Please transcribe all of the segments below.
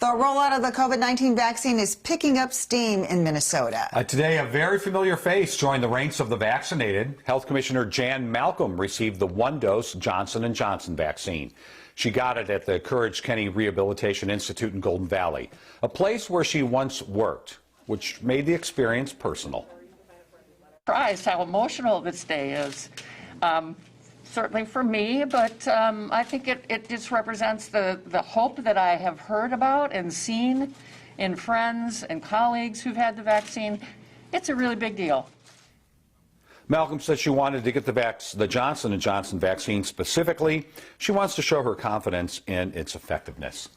The rollout of the COVID-19 vaccine is picking up steam in Minnesota. Today, a very familiar face joined the ranks of the vaccinated. Health Commissioner Jan Malcolm received the one-dose Johnson & Johnson vaccine. She got it at the Courage Kenny Rehabilitation Institute in Golden Valley, a place where she once worked, which made the experience personal. Surprised how emotional this day is. Certainly for me, but I think it just represents the hope that I have heard about and seen in friends and colleagues who've had the vaccine. It's a really big deal. Malcolm said she wanted to get the Johnson & Johnson vaccine specifically. She wants to show her confidence in its effectiveness.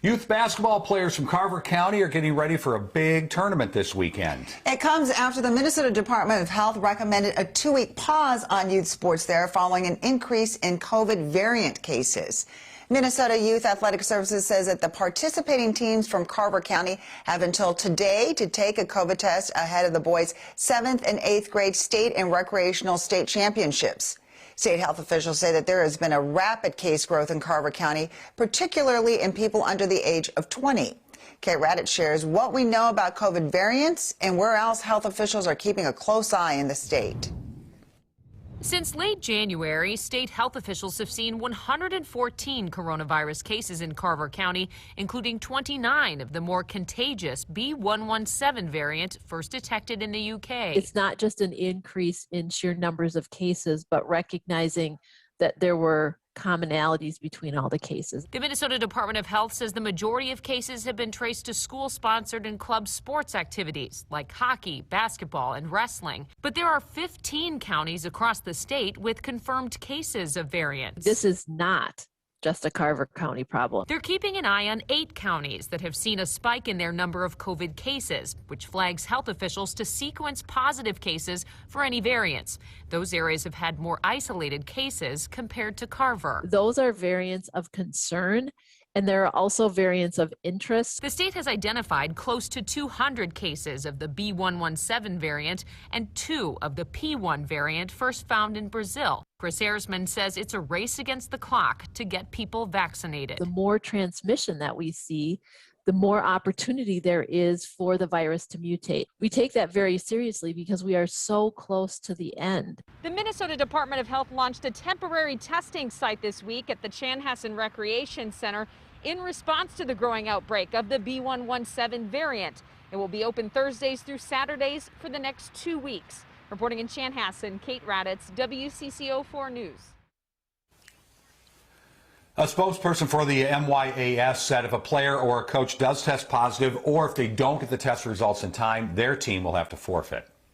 Youth basketball players from Carver County are getting ready for a big tournament this weekend. It comes after the Minnesota Department of Health recommended a 2-week pause on youth sports there following an increase in COVID variant cases. Minnesota Youth Athletic Services says that the participating teams from Carver County have until today to take a COVID test ahead of the boys' 7th and 8th grade state and recreational state championships. State health officials say that there has been a rapid case growth in Carver County, particularly in people under the age of 20. Kate Raddatz shares what we know about COVID variants and where else health officials are keeping a close eye in the state. Since late January, state health officials have seen 114 coronavirus cases in Carver County, including 29 of the more contagious B.1.1.7 variant first detected in the UK. It's not just an increase in sheer numbers of cases, but recognizing that there were commonalities between all the cases. The Minnesota Department of Health says the majority of cases have been traced to school-sponsored and club sports activities like hockey, basketball, and wrestling. But there are 15 counties across the state with confirmed cases of variants. This is not just a Carver County problem. They're keeping an eye on 8 counties that have seen a spike in their number of COVID cases, which flags health officials to sequence positive cases for any variants. Those areas have had more isolated cases compared to Carver. Those are variants of concern, and there are also variants of interest. The state has identified close to 200 cases of the B.1.1.7 variant and 2 of the P.1 variant first found in Brazil. Chris Ersman says it's a race against the clock to get people vaccinated. The more transmission that we see, the more opportunity there is for the virus to mutate. We take that very seriously because we are so close to the end. The Minnesota Department of Health launched a temporary testing site this week at the Chanhassen Recreation Center in response to the growing outbreak of the B.1.1.7 variant. It will be open Thursdays through Saturdays for the next 2 weeks. Reporting in Chanhassen, Kate Raddatz, WCCO 4 News. A spokesperson for the MYAS said if a player or a coach does test positive or if they don't get the test results in time, their team will have to forfeit.